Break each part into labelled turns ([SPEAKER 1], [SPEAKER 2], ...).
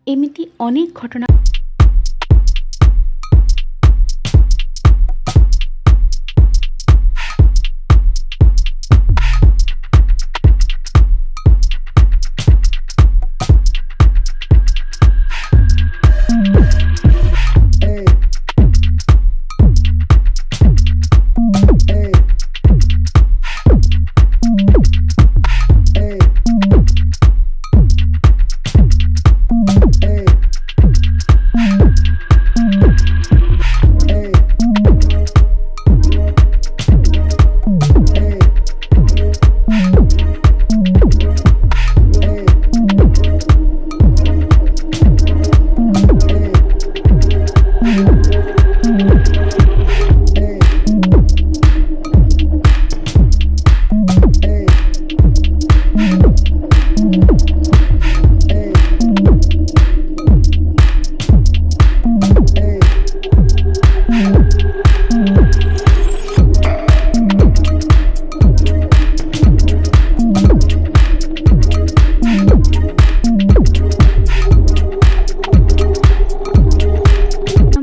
[SPEAKER 1] एमिति अनेक घटना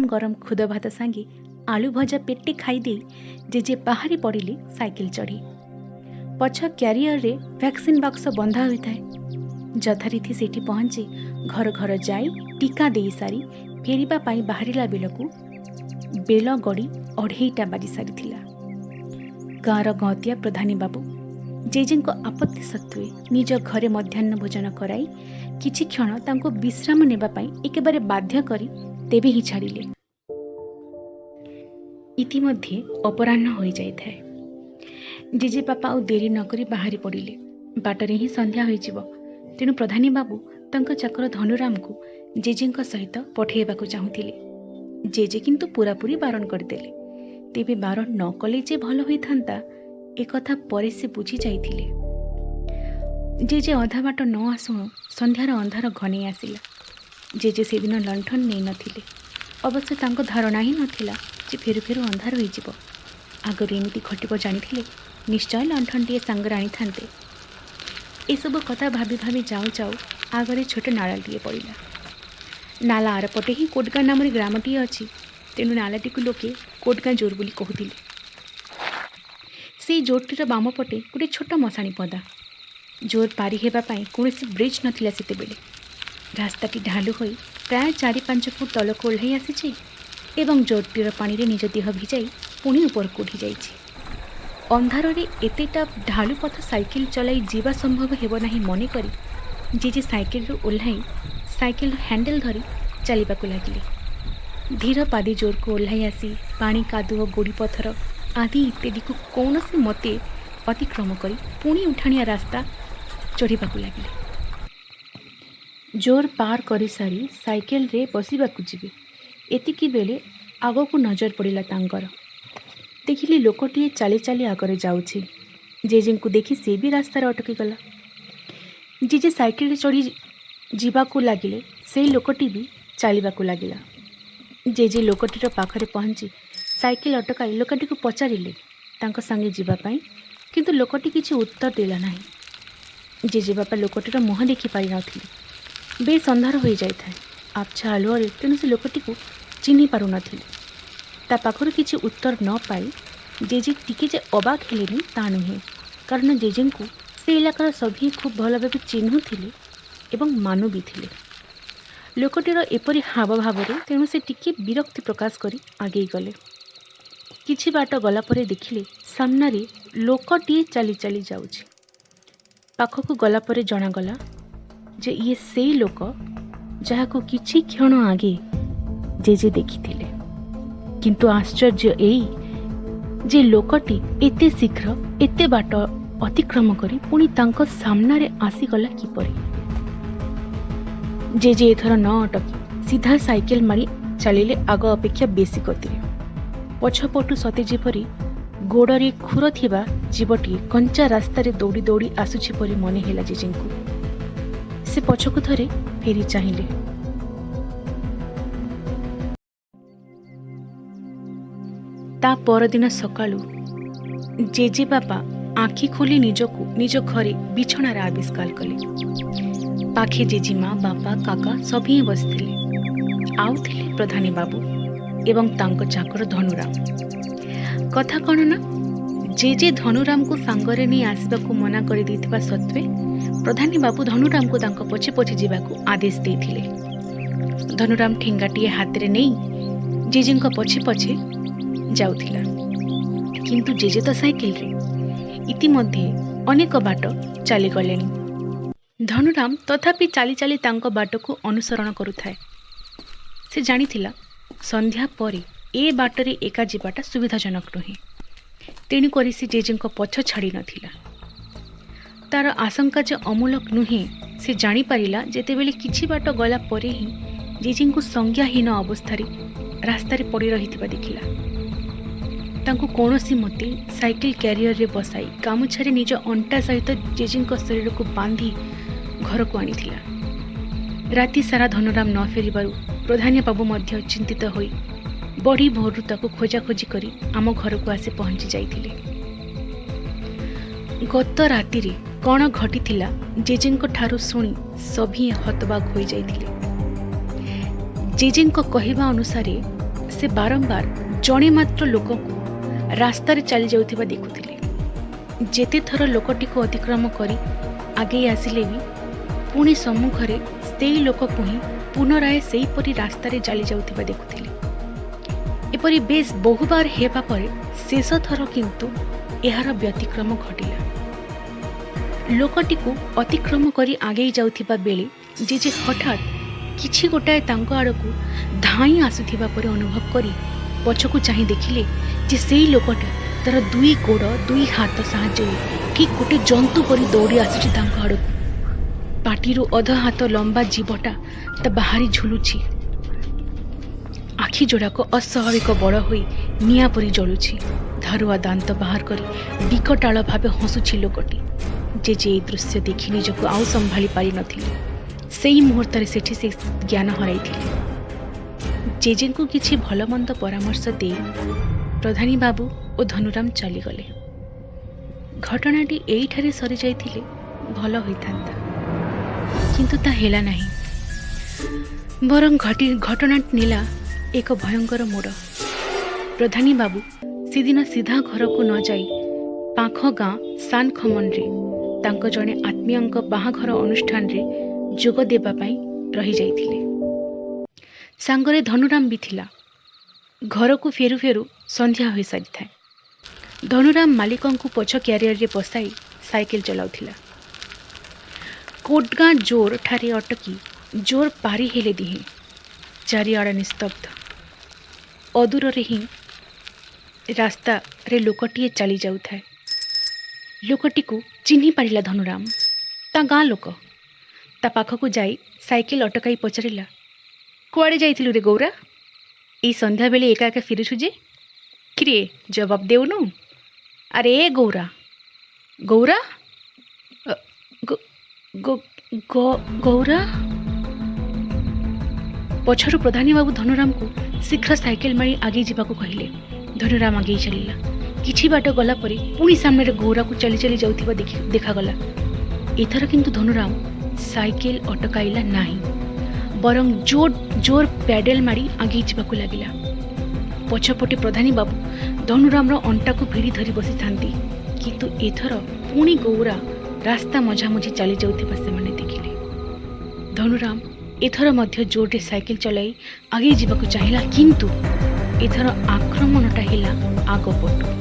[SPEAKER 1] गरम खुद भात सांगे आलू भजा पेटे खाईदे जेजे बाहरी पड़िले साइकिल चढ़ी पछ क्यारियर रे वैक्सीन बक्स बंधा होता है। यथारीति सेठी पहुंची घर घर जाई टीका दे सारी फेरिबा पाई बाहरिला बेलकू बेल गड़ी 2:30 बाजी सारी। गाँवर गौतिया प्रधानी बाबू जेजे आपत्ति सत्वे निज घरे मध्याह्न भोजन कराई किछि क्षण तांको विश्राम नेबा पाई एकेबारे बाध्य करी तेबे ही छाड़िले। इतिमध्ये अपराह्न हो जाए जेजे बापा आ देरी नकरी बाहरी पड़िले। बाटरे ही संध्या हो तेणु प्रधानी बाबू तंक चाकर धनुराम को जेजे सहित पठेबाकू चाहूथिले। जेजे किंतु पूरापूरी बारण करदेले। तेबे बारण न कले जे भल होइथांता एकथा परे से बुझी जाइथिले। जेजे अधा बाट न आसुणु संध्यार अंधार घने आसिला। जेजे से दिन लंठन नहीं नथिले। अवश्य तांको धारणा ही नथिला जे फेरु फेरु अंधार होई जिवो। आगरे एमिति घटिबो जानिथिले निश्चय लंठनटीए सांगरे आनी थांते। ए सब कथा भाबी भाबी जाऊ जाऊ आगरे छोट नालाटीए पड़िला। नाला आरपटे ही कोटगाँ नाम ग्रामटीए अछि। तेणु नालाटी लोके कोटगाँ जोर बोली कहूथिले। से जोरटीर बाम पटे गोटे छोट मशाणी पदा। जोर पारी हेबा पाई कोनोसी ब्रिज नथिला सेतेबेले। रास्ताटी ढालू होई प्राय 4-5 फुट तलक ओह्लाई आसीछि एवं जोरटीर पानी रे निज देह भिजाई पुणी ऊपर को उठी जाइछि। अंधार रे एतेटा ढालू पथ साइकिल चलाई जीवा संभव हेबो नाही मने करी जेजे साइकिल रू ओह्लाई साइकिल हैंडल धरी चलिबाकू लागिले। धीर पादी जोर को ओह्लाई आसी पानी कादुओ गोड़ी पथर आदि इत्यादि को कौनसी मते अतिक्रम करी पुणी उठाणिया रास्ता चढ़ीबाकू लागिले। जोर पार करी सारी साइकिल रे बसिबाकू जिबे एतिकी बेले आगो को नजर पड़िला तांकर। देखिले लोकटीए चाली चाली आगरे जाउछि। जेजे को देखी से भी रास्ता अटकी गला। जेजे साइकिल रे चढ़ी जीवाकू लागिले से लोकटी भी चलिबाकू लागिला। जेजे लोकटीर पाखरे पहुंची साइकिल अटकाई लोकटी को पचारिले तांको संगे जीवा पाई किंतु लोकटी किछि उत्तर देला नाही। जेजे बापा लोकटीर मुह देखि पारि नथिले। बेस अंधार हो जाए आच्छा आलुअरे तेणु से लोकटी को चिन्ह पारु नथिले। ता पाखरु किछि उत्तर न पाई जेजे टिके जे अबाक हेलेनी ता नुहे कारण जेजे को से इलाकार सभी खूब भल भाव चिन्हुथिले एवं मानु भी थिले। लोकटीर एपरि हाव भाव तेणु से टिके विरक्ति प्रकाश करी आगे गले। किछि बाट गला परे देखिले सामना रे लोकटीए चली चली जाउछि। पाखकु गला परे जणागला जे ये से लोक जहाको किछि क्षण आगे जेजे देखिथिले। किंतु आश्चर्य एई जे लोकटी एते शीघ्र एते बाट अतिक्रम करी पुणी तांको सामना रे आसीगला किपरि। जेजे एथर न अटकी सीधा साइकिल मारी चलिले आग अपेक्षा बेसी गतिरे। पछपटु सते जेपरि गोड़े खुर थिबा जीवटी कंचा रास्ता रे दौड़ी दौड़ी आसुछि परि मने हेला जेजेंकु। से पछकु थरे फेरी चाहिले। ता परदिन सकाळु जेजे बापा आखि खोली निजको निज घरे बिछणारे आविष्कार कले। पाखे जेजीमा बापा काका सभी बसथिले। आउ थिले प्रधानी बाबू एवं तांको चाकर धनुराम। कथा कौन ना जे धनुराम को सांगरे नहीं आसबाकू मना कर देथिबा सत्वे प्रधानी बाबू धनुराम को तांको पछे पछे जीवाकू आदेश देथिले। धनुराम ठेंगाटीए हाथ रे नहीं जेजेंको पछे पछे जाउथिला, किंतु जेजे तो साइकेल रे इतिमध्ये अनेक बाट चली गलेनी। धनुराम तथापि चाली चाली तांको बाट को अनुसरण करुथाए। से जानिथिला संध्या परे ए बाटरे एका जीवाटा सुविधाजनक नुहे, तेणु करी से जेजेंको पछ छाड़ी नथिला। तार आशंका जे अमूलक नुहे से जानी पारिला जेतेबेले किछि बाट गला परे ही जेजेंको संज्ञाहीन अवस्था रास्तार पड़ी रहिथिबा देखिला। तांको कौनसी मते साइकेल क्यारियर रे बसाई गामुछारे निज अंटा सहित जेजेंको शरीर को बांधी घर को आनिथिला। राति सारा धनुराम न फेरिबारु प्रधानी बाबू मध्य चिंतित होई बड़ी भोरु ताको खोजाखोजी करी आम घर को आसी पहुंची जाइथिले। गत राति रे कौन घटिथिला जेजेंको ठारू सुनी सभी हतबाक होई जाइथिले। जेजेंको कहिबा अनुसारे से बारंबार जणे मात्र लोक को रास्तार चली जाउथिबा देखुथिले। जेते थर लोकटी को अतिक्रम करी आगे आसिले भी पुणी सम्मुखरे सेई लोक को ही पुनराय सेई परी रास्तार चली जाउथिबा देखुथिले। एपरी बेस बहुबार हेबा परे शेष थर किंतु एहार व्यतिक्रम घटिला। लोकटी को अतिक्रम करी आगे जाउथिबा बेले जे हठात किछि गोटाए तांको आड़कू धाई आसुथिबा परे अनुभव करी पछकू चाहि देखिले जे सेई लोकटी तार दुई गोड़ दुई हाथ साहाय्य ठीक गोटे जंतु परी दौड़ी आसुछि तांको आड़कू। पाटिरू अध हाथ लंबा जीवटा ता बाहरी झुलुछि। आखि जोड़ाक अस्वाभाविक बड़ होई निया परी जलुछि। धारुआ दांत बाहर करी विकटाल भावे हसुछि लोकटी। जे ए दृश्य देखि निजको आउ संभाली पारि नथिले। सेई मुहूर्त सेठी से ज्ञान हराइथिले। जेजेंको किछि भल मंद परामर्श दे प्रधानी बाबू और धनुराम चलीगले। घटनाटी एइठारे सरी जाइथिले भल होइथांता, किंतु ता हेला नाही। बरं घटनाटी नेला एक भयंकर मोड़। प्रधानी बाबू सेदिन सीधा घर को न जाई पाख गाँ सान खमन रे तांको जणे आत्मीयंक बाहाघर अनुष्ठान रे जोग देबा पाई रही जाइथिले। सांगरे धनुराम भी थिला। घर को फेरु फेरु संध्या हो सारी थाए। धनुराम मालिकं को पछ क्यारियर रे बसाई साइकेल चलाउथिला। कोटगाँ जोर ठारे अटकी जोर पारी हेले दिहे चारिआड़ निस्तब्ध। अदूर रे ही रास्ता रे लोकटीए चली जाउथाए। लोकटी को चिन्ही पारिला धनुराम। ता गाँ लोक ता पाखकू जाई साइकेल अटकाई पचारिला, कुआड़े जाइथिलु रे गौरा? ई संध्या बेले एका एका फिरुछु जे? किरे जवाब देउनु? अरे ए गौरा गौरा गौरा। पछरु प्रधानी बाबू धनुराम को शीघ्र साइकेल मारी आगे जावाकू कहिले। धनुराम आगे चलिला। किछि बाट गला परे पुणी सामने गौरा को चली चली जाउथिबा देखागला। एथर किंतु धनुराम साइकेल अटकाइला नाही, बरं जोर जोर पैडल मारी आगे जावाकू लागिला। पछपटे प्रधानी बाबू धनुराम अंटा को भिड़ी धरी बसी थांती, किंतु एथर पुणी गौरा रास्ता मझामझी चली जाउथिबा सेमाने देखिले। धनुराम एथर मध्य जोरे साइकेल चलाई आगे जावाकू चाहिला, किंतु एथर आक्रमणटा हेला आग पटु।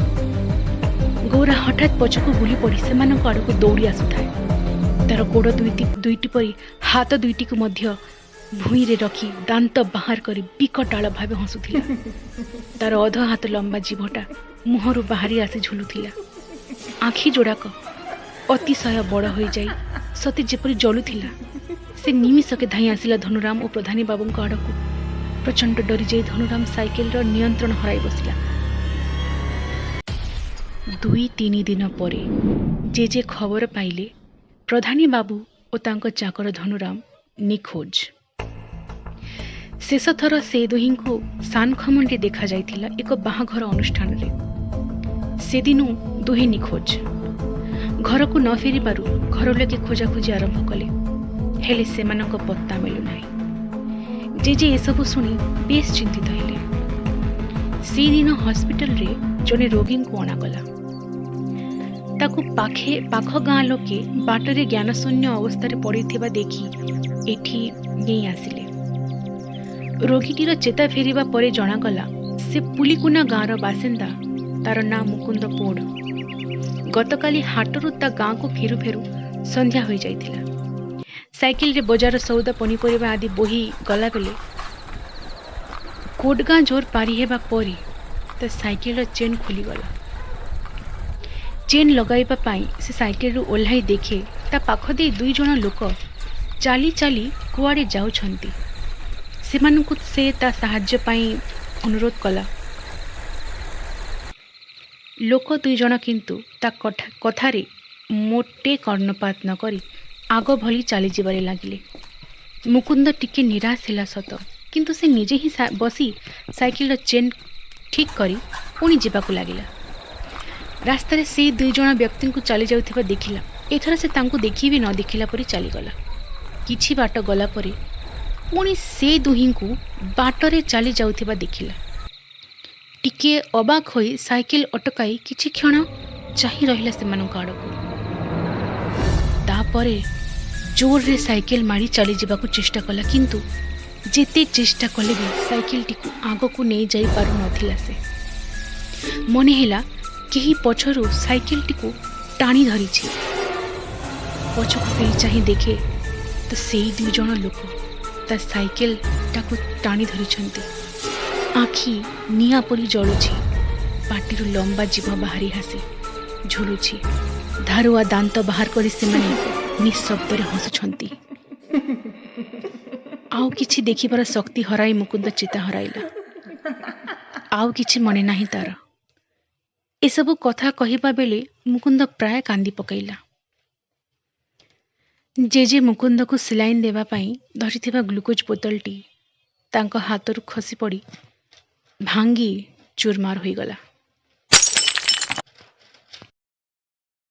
[SPEAKER 1] गौरा हठात पछकू बुली पड़ी सेमानक आड़कू दौड़ी आसुथाए। तार गोड़ दुईटी परी हाथ दुईटी को मध्य भूई रे रखी दांत बाहर करी विकटाल भावे हसुथिला। तार अध हाथ लंबा जीभटा मुहरु बाहरी आसी झुलुथिला। आखि जोड़ाक अतिशय बड़ हो जाई सते जेपरी जलुथिला। से निमिषके धाई आसिला धनुराम और प्रधानी बाबूଙ୍କ आड़कू। प्रचंड डरी जाई धनुराम साइकेल रो नियंत्रण हराई बसिला। 2-3 दिन परे जे खबर पाइले प्रधानी बाबू और तांको चाकर धनुराम निखोज। शेष थर से दुहीं को सान खमंडे देखा जाइथिला एक बाहाघर अनुष्ठान रे। से दिनु दुहे निखोज। घर को न फेरी पारु घर लोके खोजाखोजी आरंभ कले, हेले सेमानंक पत्ता मिलु नाही। जेजे एसबु शुणी बेस चिंतित हेले। से दिन हॉस्पिटल रे जने रोगी को अणागला। ताकू पाख गाँ लोके बाटरे ज्ञानशून्य अवस्था पड़ी देखि एठी नहीं आसिले। रोगीटीर चेता फेरिबा परे जणागला से पुलिकुना गाँर बासिंदा। तार ना मुकुंद पोड़। गतकाली हाटरू ता गाँ को फेरु फेरु संध्या हो जाइथिला। साइकिल रे बजार सौदा पनीपरिबा आदि बोही गला बेले कोटगाँ जोर पारी हेबा परी ता साइकिल रो चेन खुली गला। चेन लगाइबा पाई से साइकिल रो ओल्हाई देखे ता पाख दे दुई जण लोक चाली चाली कुआडे जाउछंती। सेमानकु से ता साहाय्य पाई अनुरोध कला। लोक दुई जण किंतु ता कथारे मोटे कर्णपात न करी आग भली चली जीवारे लागिले। मुकुंद टिके निराश ହେଲା ସତ, किंतु से निजे ही बसी साइकिल चेन ठीक करी पुणी जीवाकू लागिला। रास्तार से दुई जण व्यक्ति को चली जाउथिबा देखिला। एथर से तांकू देखि भी न देखिला परी चलीगला। किछि बाट गला परे पुणी से दुही को बाटरे चली जाउथिबा देखिला। टिके अबाक होई साइकिल अटकाई किछि क्षण चाही रहिला सेमानक आड़कू। तापरे जोर रे साइकिल मारी चली जाबाकू चेष्टा कला, किंतु जेते चेष्टा कले भी साइकिल टी आग को नहीं जाई पारु नथिला। से मने हेला केही पछरु साइकिल टी टाणी धरी छी। पछकू फेरी चाही देखे तो सेई दुई जण लोक ता साइकिल टाकू टाणी धरी छंती। आखि निया परी जळुछि। पाटिरु लंबा जीभ बाहरी हासी झुलुछि। धारुआ दांत बाहर करी सेमाने निशब्द हसुछंती। आउ किछि देखिबार शक्ति हराई मुकुंद चिता हराइला। आउ किछि मने नाही तार। एसबु कथा कहिबा बेले मुकुंद प्राय कांदी पकाइला। जेजे मुकुंद को सिलाइन देवा पाई धरिथिबा ग्लुकोज बोतलटी तांको हातरु खसी पड़ी भांगी चूरमार होई गला।